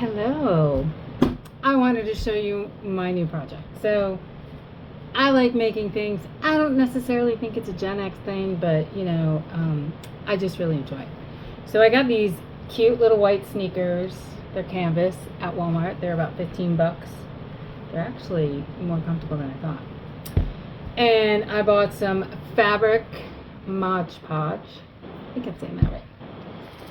Hello. I wanted to show you my new project. So I like making things. I don't necessarily think it's a Gen X thing, but I just really enjoy it. So I got these cute little white sneakers. They're canvas at Walmart. They're about 15 bucks. They're actually more comfortable than I thought. And I bought some fabric Mod Podge. I think I'm saying that right.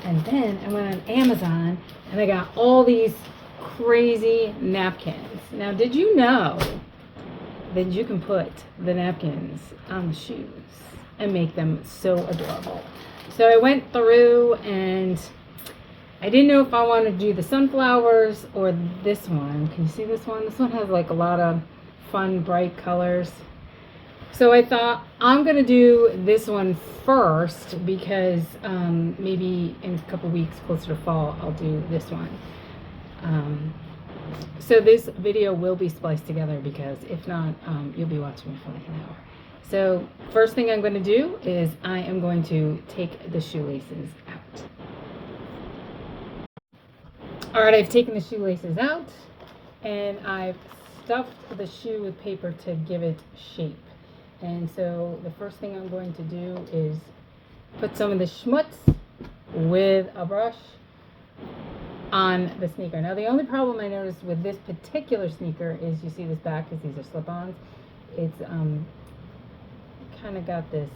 And then I went on Amazon and I got all these crazy napkins. Now, did you know that you can put the napkins on the shoes and make them so adorable? So I went through and I didn't know if I wanted to do the sunflowers or this one. Can you see this one? This one has like a lot of fun, bright colors. So I thought I'm going to do this one first because maybe in a couple weeks closer to fall, I'll do this one. So this video will be spliced together because if not, you'll be watching me for like an hour. So first thing I'm going to do is I am going to take the shoelaces out. All right, I've taken the shoelaces out and I've stuffed the shoe with paper to give it shape. And so the first thing I'm going to do is put some of the schmutz with a brush on the sneaker. Now the only problem I noticed with this particular sneaker is you see this back because these are slip-ons. It's kind of got this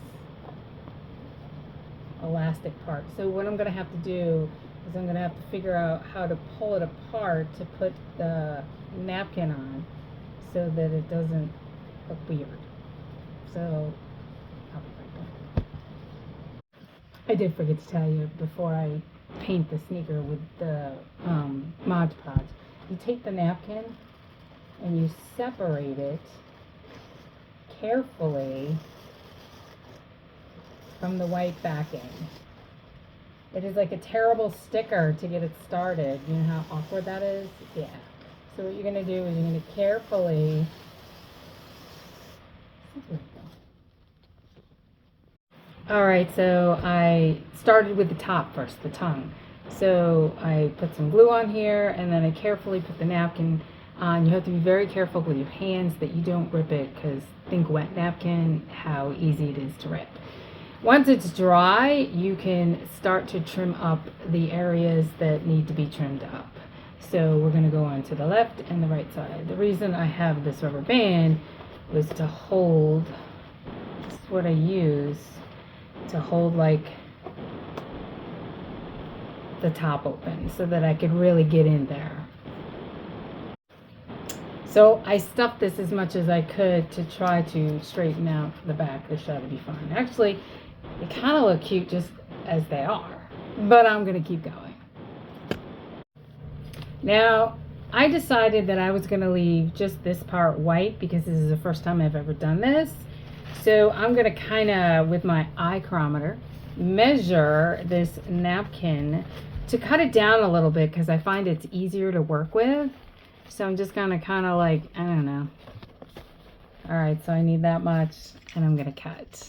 elastic part. So what I'm going to have to do is I'm going to have to figure out how to pull it apart to put the napkin on so that it doesn't look weird. So, I'll be right back. I did forget to tell you before I paint the sneaker with the Mod Podge. You take the napkin and you separate it carefully from the white backing. It is like a terrible sticker to get it started. You know how awkward that is? Yeah. So what you're going to do is you're going to carefully Alright, so I started with the top first, the tongue. So I put some glue on here and then I carefully put the napkin on. You have to be very careful with your hands that you don't rip it because think wet napkin, how easy it is to rip. Once it's dry, you can start to trim up the areas that need to be trimmed up. So we're going to go on to the left and the right side. The reason I have this rubber band was to hold, this is what I use, to hold like the top open so that I could really get in there. So I stuffed this as much as I could to try to straighten out the back. This ought to be fun. Actually, they kind of look cute just as they are, but I'm going to keep going. Now, I decided that I was going to leave just this part white because this is the first time I've ever done this. So I'm going to kind of, with my eye chronometer, measure this napkin to cut it down a little bit because I find it's easier to work with. So I'm just going to kind of like, I don't know. All right, so I need that much and I'm going to cut.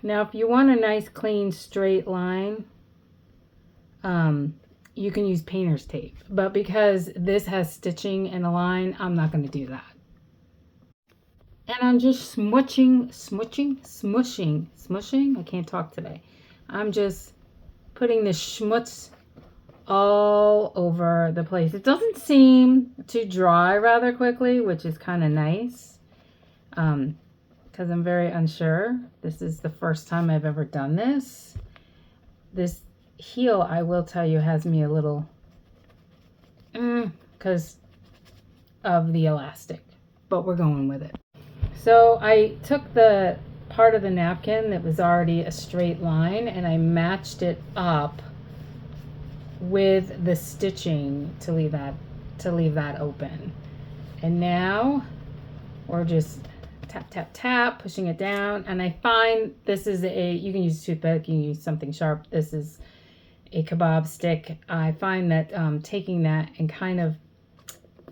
Now, if you want a nice, clean, straight line, you can use painter's tape, but because this has stitching and a line, I'm not going to do that. And I'm just smushing. I can't talk today. I'm just putting the schmutz all over the place. It doesn't seem to dry rather quickly, which is kind of nice, because I'm very unsure. This is the first time I've ever done this. This heel, I will tell you, has me a little because of the elastic, but we're going with it. So I took the part of the napkin that was already a straight line and I matched it up with the stitching to leave that open. And now we're just tap tap tap pushing it down, and I find this is you can use a toothpick, you can use something sharp. This is a kebab stick. I find that taking that and kind of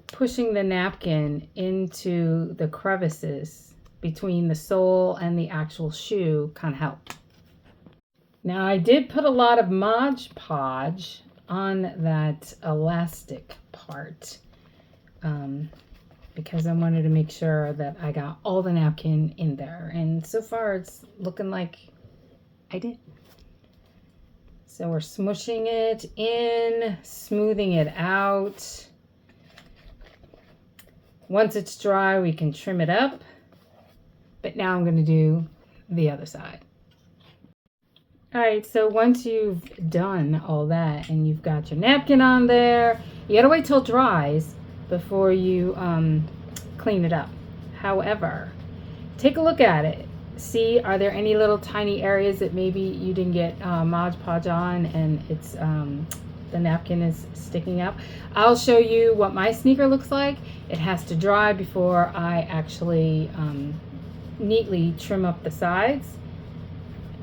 pushing the napkin into the crevices between the sole and the actual shoe kind of helps. Now I did put a lot of Mod Podge on that elastic part because I wanted to make sure that I got all the napkin in there. And so far it's looking like I did. So we're smushing it in, smoothing it out. Once it's dry, we can trim it up. But now I'm going to do the other side. All right, so once you've done all that and you've got your napkin on there, you gotta wait till it dries before you clean it up. However, take a look at it. See, are there any little tiny areas that maybe you didn't get Mod Podge on and it's the napkin is sticking up? I'll show you what my sneaker looks like. It has to dry before I actually neatly trim up the sides.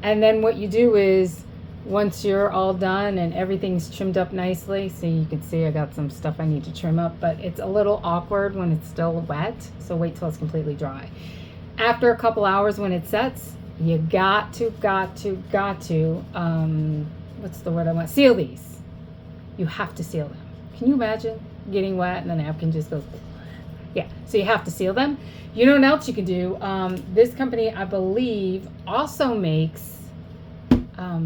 And then what you do is, once you're all done and everything's trimmed up nicely, so you can see I got some stuff I need to trim up, but it's a little awkward when it's still wet, so wait till it's completely dry. After a couple hours when it sets, you got to, what's the word I want? Seal these. You have to seal them. Can you imagine getting wet and the napkin just goes, yeah, so you have to seal them. You know what else you can do? This company, I believe, also makes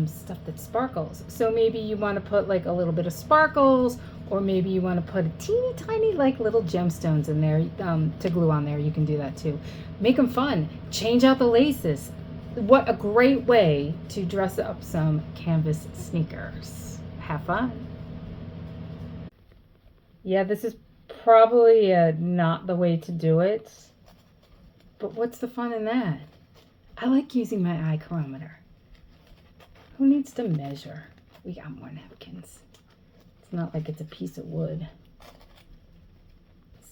stuff that sparkles. So maybe you want to put like a little bit of sparkles, or maybe you want to put a teeny tiny like little gemstones in there to glue on there. You can do that too. Make them fun. Change out the laces. What a great way to dress up some canvas sneakers. Have fun. Yeah, this is probably not the way to do it, but what's the fun in that? I like using my eye chronometer. Who needs to measure? We got more napkins. It's not like it's a piece of wood.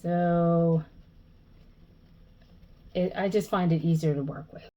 So I just find it easier to work with.